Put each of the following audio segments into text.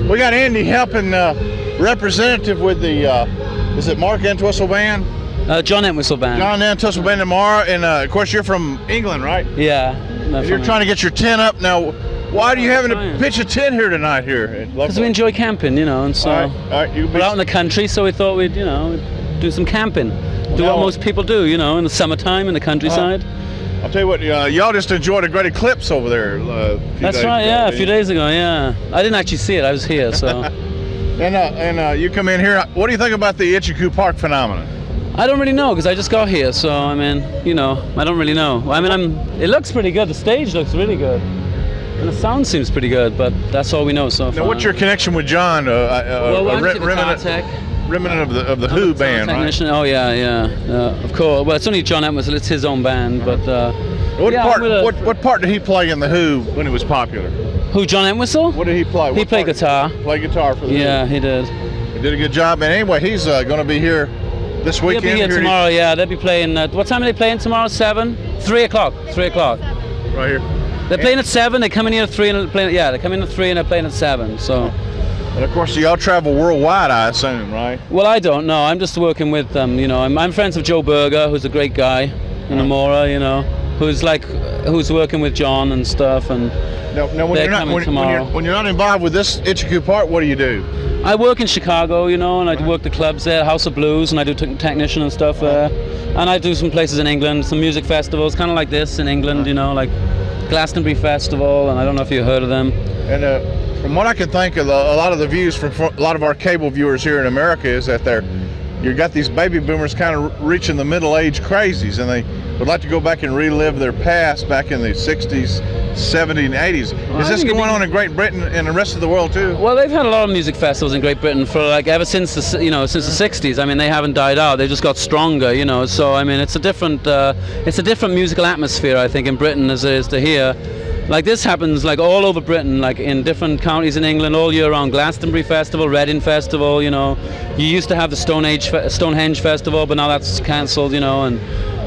We got Andy helping representative with the, is it Mark Entwistle Band? John Entwistle Band. John Entwistle Band tomorrow, and of course you're from England, right? Yeah. No, you're trying to get your tent up now. Why are you having to pitch a tent here tonight here? Because we enjoy camping, and so all right, we're out in the country, so we thought we'd, do some camping. Do what most people do, in the summertime in the countryside. I'll tell you what, y'all just enjoyed a great eclipse over there. That's right, yeah, a few days ago, yeah. I didn't actually see it, I was here, so. and you come in here, what do you think about the Itchycoo Park phenomenon? I don't really know, because I just got here, so, I don't really know. It looks pretty good, the stage looks really good. And the sound seems pretty good, but that's all we know so far. Now, what's your connection with John? Remnant of the Who band, right? Oh yeah, of course. Well, it's only John Entwistle; it's his own band. But what part did he play in the Who when it was popular? Who, John Entwistle? What did he play? He played guitar. Played guitar for the Who. Yeah, he did. He did a good job. And anyway, he's going to be here this weekend. He'll be here tomorrow. Yeah, they'll be playing. What time are they playing tomorrow? 7? 3 o'clock. 3 o'clock. Right here. They're playing at 7. They come in here at 3 and they're playing. Yeah, they come in at 3 and they're playing at 7. So. And of course, y'all travel worldwide, I assume, right? Well, I don't know. I'm just working with them. I'm friends with Joe Berger, who's a great guy in Amora. Who's working with John and stuff. And now when you're not involved with this Itchycoo Park, what do you do? I work in Chicago, and I work the clubs there, House of Blues, and I do technician and stuff there. And I do some places in England, some music festivals, kind of like this in England, like Glastonbury Festival, and I don't know if you've heard of them. And from what I can think of, a lot of the views from a lot of our cable viewers here in America is that you got these baby boomers kind of reaching the middle-age crazies, and they would like to go back and relive their past back in the 60s, 70s, and 80s. Is this going on in Great Britain and the rest of the world too? Well, they've had a lot of music festivals in Great Britain for ever since the 60s. They haven't died out. They just got stronger, So it's a different musical atmosphere, I think, in Britain as it is to here. Like this happens all over Britain, like in different counties in England all year round. Glastonbury Festival, Reading Festival, You used to have the Stonehenge Festival, but now that's cancelled, and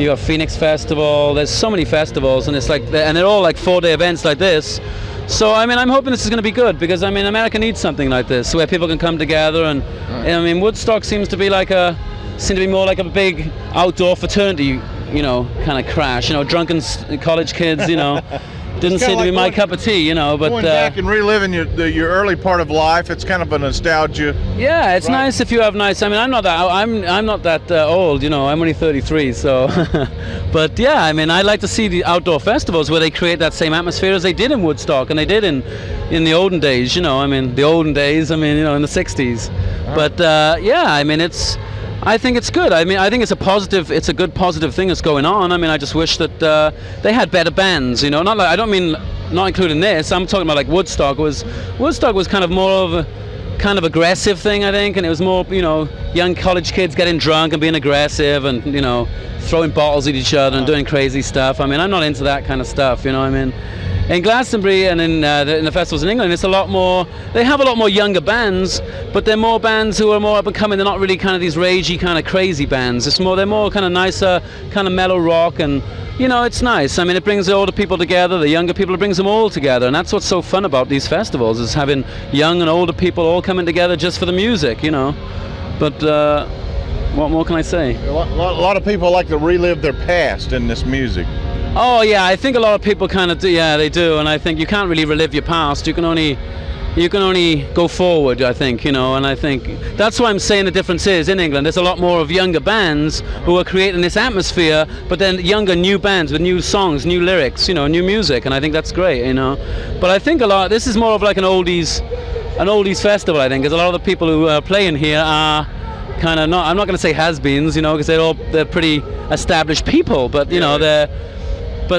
you have Phoenix Festival. There's so many festivals, and and they're all 4-day events like this. So I'm hoping this is going to be good, because America needs something like this where people can come together, and Woodstock seems to be more like a big outdoor fraternity, kind of crash. Drunken college kids, Didn't seem to be my cup of tea, but going back and reliving your early part of life. It's kind of a nostalgia. Yeah, it's nice if you have nice. I'm not that old, I'm only 33, so. But yeah, I like to see the outdoor festivals where they create that same atmosphere as they did in Woodstock and they did in the olden days. The olden days. In the 60s. But yeah, I think it's good. I think it's a good positive thing that's going on. I just wish that they had better bands, I don't mean not including this. I'm talking about Woodstock was kind of more of a kind of aggressive thing, I think, and it was more, young college kids getting drunk and being aggressive and, throwing bottles at each other and doing crazy stuff. I'm not into that kind of stuff, In Glastonbury and in the festivals in England, it's a lot more. They have a lot more younger bands, but they're more bands who are more up and coming. They're not really kind of these ragey kind of crazy bands. They're more kind of nicer, kind of mellow rock, and it's nice. It brings the older people together, the younger people. It brings them all together, and that's what's so fun about these festivals is having young and older people all coming together just for the music, But what more can I say? A lot of people like to relive their past in this music. Oh yeah, I think a lot of people kind of do. Yeah, they do, and I think you can't really relive your past. You can only go forward. I think, and I think that's why I'm saying the difference is in England. There's a lot more of younger bands who are creating this atmosphere, but then younger new bands with new songs, new lyrics, new music, and I think that's great, But I think this is more of like an oldies festival. I think, because a lot of the people who are playing here are kind of not. I'm not going to say has-beens, because they're pretty established people, but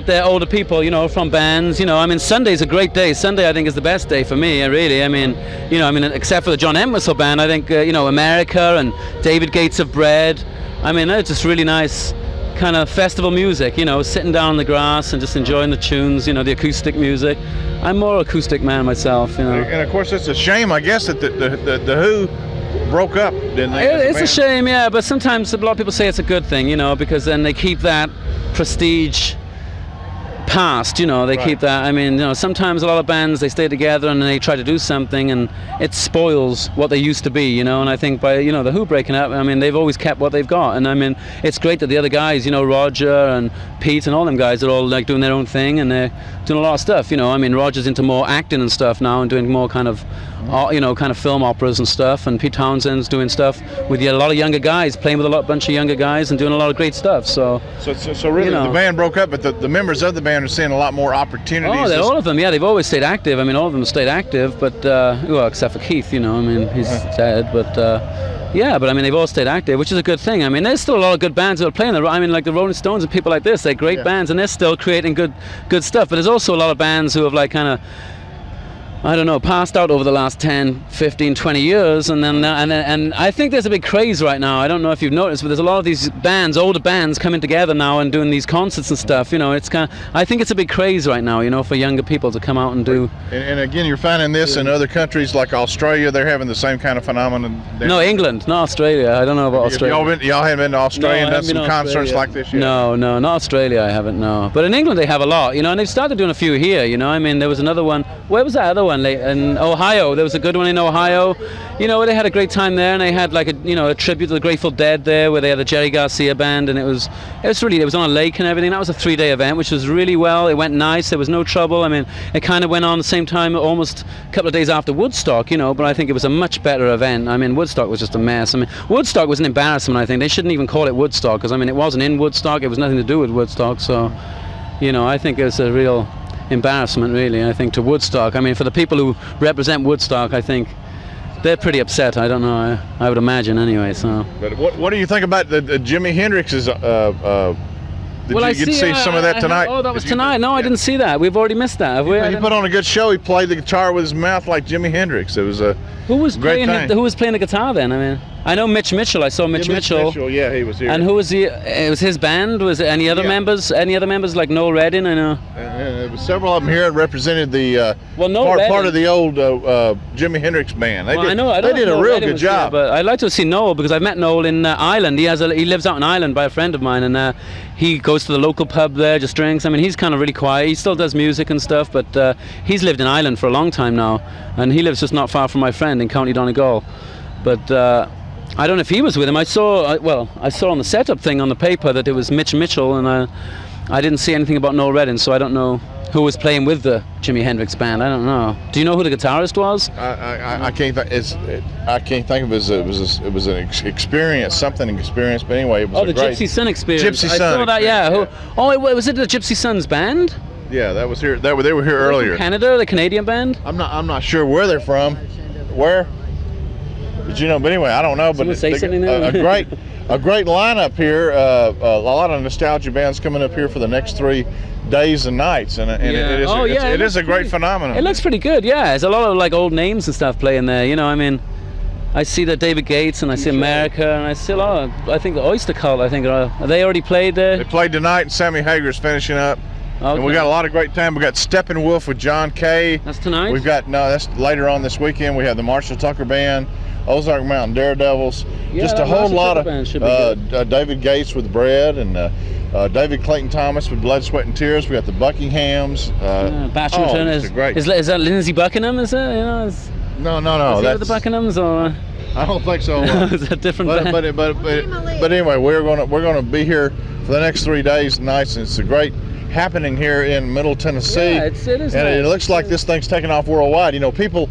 they're older people, from bands, Sunday's a great day. Sunday, I think, is the best day for me, really. Except for the John Entwistle Band, I think, America and David Gates of Bread. They're just really nice kind of festival music, sitting down on the grass and just enjoying the tunes, the acoustic music. I'm more acoustic man myself, And of course, it's a shame, I guess, that the Who broke up, didn't they? It's a shame, yeah, but sometimes a lot of people say it's a good thing, because then they keep that prestige past, you know, they Right. keep that. I mean, you know, sometimes a lot of bands, they stay together and they try to do something and it spoils what they used to be, you know, and I think by, you know, the Who breaking up, I mean, they've always kept what they've got, and I mean, it's great that the other guys, you know, Roger and Pete and all them guys are all like doing their own thing and they're doing a lot of stuff, you know. I mean, Roger's into more acting and stuff now and doing more kind of, you know, kind of film operas and stuff, and Pete Townsend's doing stuff with a lot of younger guys, playing with a bunch of younger guys and doing a lot of great stuff, so really, you know. the band broke up, but the members of the band are seeing a lot more opportunities. Oh, all of them, yeah, they've always stayed active. I mean, all of them have stayed active, but, well, except for Keith, you know, I mean, he's dead, but, yeah, but I mean, they've all stayed active, which is a good thing. I mean, there's still a lot of good bands that are playing. I mean, like the Rolling Stones and people like this, they're great bands, and they're still creating good stuff, but there's also a lot of bands who have, like, kind of, I don't know, passed out over the last 10, 15, 20 years, and then and I think there's a big craze right now. I don't know if you've noticed, but there's a lot of these bands, older bands, coming together now and doing these concerts and stuff. You know, it's kind of, I think it's a big craze right now, you know, for younger people to come out and do. And again, you're finding this in other countries like Australia. They're having the same kind of phenomenon. No, England, not Australia. I don't know about Australia. Y'all haven't been to Australia and done some concerts like this yet? No, not Australia. I haven't. No, but in England they have a lot, you know, and they've started doing a few here. You know, I mean, there was another one. Where was that other one? In Ohio. There was a good one in Ohio. You know, they had a great time there, and they had like a tribute to the Grateful Dead there, where they had the Jerry Garcia band, and it was on a lake and everything. That was a 3-day event, which was really well. It went nice. There was no trouble. I mean, it kind of went on the same time, almost a couple of days after Woodstock, you know. But I think it was a much better event. I mean, Woodstock was just a mess. I mean, Woodstock was an embarrassment. I think they shouldn't even call it Woodstock, because I mean, it wasn't in Woodstock. It was nothing to do with Woodstock. So, you know, I think it's a real embarrassment, really, I think, to Woodstock. I mean, for the people who represent Woodstock, I think they're pretty upset. I don't know, I would imagine anyway. So but what do you think about the Jimi Hendrix's did well, you get to see some of that tonight? Oh, that was tonight. No, I didn't see that. We've already missed that, have we? He put on a good show. He played the guitar with his mouth like Jimi Hendrix. It was a who was great playing thing. who was playing the guitar then? I mean, I know Mitch Mitchell. I saw Mitch Mitchell. Yeah, he was here. And who was he? It was his band. Was it any other members? Any other members like Noel Redding? I know. And there was several of them here that represented the part of the old Jimi Hendrix band. They did a real good job. But I'd like to see Noel, because I've met Noel in Ireland. He lives out in Ireland by a friend of mine, and he goes to the local pub there, just drinks. I mean, he's kind of really quiet. He still does music and stuff, but he's lived in Ireland for a long time now, and he lives just not far from my friend in County Donegal. But I don't know if he was with him. I saw on the setup thing on the paper that it was Mitch Mitchell, and I didn't see anything about Noel Redding, so I don't know who was playing with the Jimi Hendrix band. I don't know. Do you know who the guitarist was? I can't think of it. It was an experience, something experience. But anyway, it was the Gypsy Sun experience. Gypsy I Sun. saw that. Yeah. Was it the Gypsy Sun's band? Yeah, that was here. They were here earlier. From Canada, the Canadian band. I'm not sure where they're from. Where? But you know, but anyway, I don't know. But say something there? a great lineup here. A lot of nostalgia bands coming up here for the next 3 days and nights, and it is a great phenomenon. It looks pretty good. Yeah, there's a lot of like old names and stuff playing there. You know, I mean, I see that David Gates, and I see America, and I see a lot of, I think the Oyster Cult. I think are they already played there? They played tonight, and Sammy Hagar's finishing up. Okay. And we got a lot of great time. We got Steppenwolf with John Kay. That's tonight. That's later on this weekend. We have the Marshall Tucker Band, Ozark Mountain Daredevils, just a whole lot of David Gates with Bread, and David Clayton Thomas with Blood, Sweat, and Tears. We got the Buckinghams. Bashington is that Lindsey Buckingham? Is it? You know, no. Is the Buckinghams, or I don't think so. Is that different? But anyway, we're gonna be here for the next 3 days and nights, and it's a great happening here in Middle Tennessee. Yeah, it is. And nice. it looks like this thing's taking off worldwide. You know, people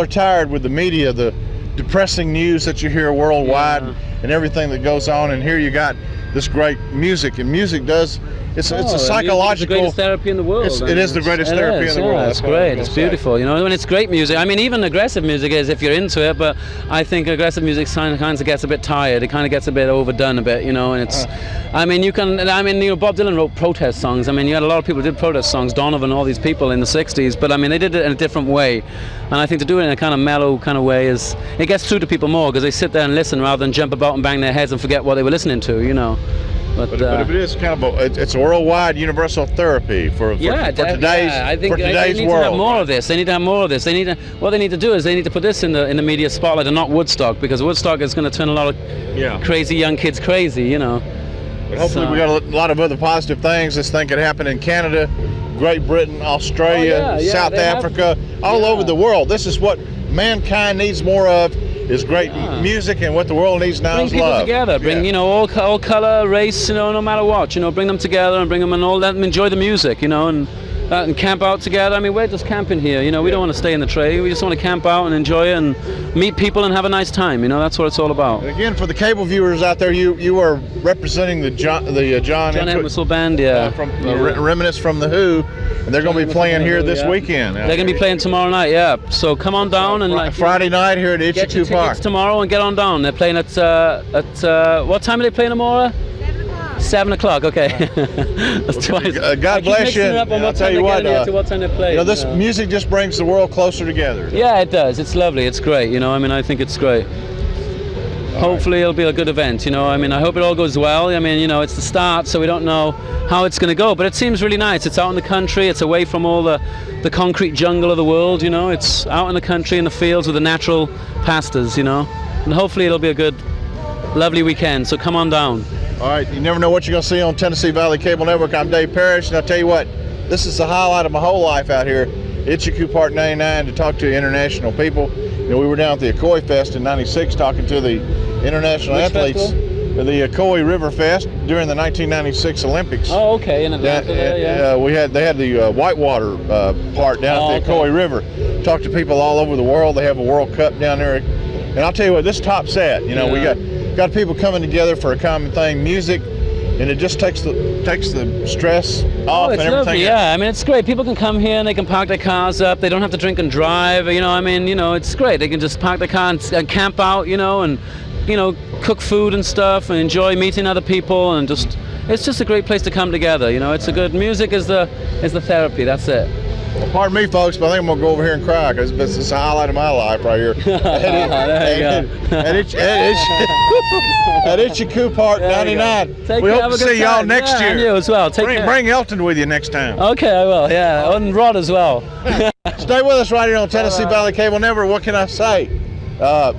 are tired with the media, the depressing news that you hear worldwide, and everything that goes on. And here you got this great music, and music does. It's a psychological. It's the greatest therapy in the world. It is the greatest therapy in the world. It's great. It's beautiful. You know, when it's great music. I mean, even aggressive music is if you're into it. But I think aggressive music kind of gets a bit tired. It kind of gets a bit overdone a bit. You know, and it's. I mean, Bob Dylan wrote protest songs. I mean, you had a lot of people who did protest songs. Donovan, all these people in the '60s. But I mean, they did it in a different way. And I think to do it in a kind of mellow kind of way it gets through to people more, because they sit there and listen rather than jump about and bang their heads and forget what they were listening to. You know. But it is kind of it's a worldwide universal therapy for today's I think they need world. To have more of this. They need to have more of this. What they need to do is they need to put this in the media spotlight, and not Woodstock, because Woodstock is going to turn a lot of crazy young kids crazy. You know. But hopefully So- we got a lot of other positive things. This thing could happen in Canada, Great Britain, Australia, Oh, yeah, South they have- Africa, all yeah. over the world. This is what mankind needs more of, is great music, and what the world needs now Bring is people love. together. Bring Yeah. all color, race, no matter what. Bring them together and bring them and all that, and enjoy the music. And camp out together. I mean, we're just camping here. We don't want to stay in the tree. We just want to camp out and enjoy it and meet people and have a nice time. That's what it's all about. And again, for the cable viewers out there, you are representing the John Entwistle Band, yeah. from Reminisce from the Who, and they're going to be playing here this yeah. weekend. They're going to be playing tomorrow night, yeah. So come on down and Friday night here at get your Itchycoo tickets Park. tomorrow and get on down. They're playing at what time are they playing tomorrow? 7 o'clock. Okay. That's twice. God bless you. I'll tell you what. What time they play. This music just brings the world closer together. Yeah, it does. It's lovely. It's great. I think it's great. Hopefully it'll be a good event. I hope it all goes well. It's the start, so we don't know how it's going to go, but it seems really nice. It's out in the country. It's away from all the concrete jungle of the world. It's out in the country, in the fields with the natural pastures. And hopefully it'll be a good, lovely weekend. So come on down. All right, you never know what you're going to see on Tennessee Valley Cable Network. I'm Dave Parrish, and I'll tell you what, this is the highlight of my whole life out here, Itchycoo Park 99, to talk to international people. We were down at the Akoi Fest in '96 talking to the international Which athletes festival? the Akoi River Fest during the 1996 Olympics. Oh, okay, in Atlanta there, yeah. They had the whitewater part down at the Akoi River. Talked to people all over the world. They have a World Cup down there, and I'll tell you what, this top set. We got people coming together for a common thing, music, and it just takes the stress off It's and everything. lovely, yeah. It's great. People can come here and they can park their cars up. They don't have to drink and drive. It's great. They can just park their car and camp out, and cook food and stuff and enjoy meeting other people, and it's just a great place to come together. It's a good music is the therapy. That's it. Well, pardon me, folks, but I think I'm gonna go over here and cry because this is the highlight of my life right here. At Itchycoo Park 99. We hope to see y'all next year. And you as well. Take care. Bring Elton with you next time. Okay, I will. Yeah, and Rod as well. Stay with us right here on Tennessee Valley Cable Network. What can I say?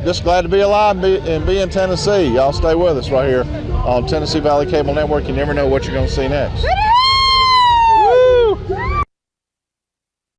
Just glad to be alive and be in Tennessee. Y'all stay with us right here on Tennessee Valley Cable Network. You never know what you're going to see next.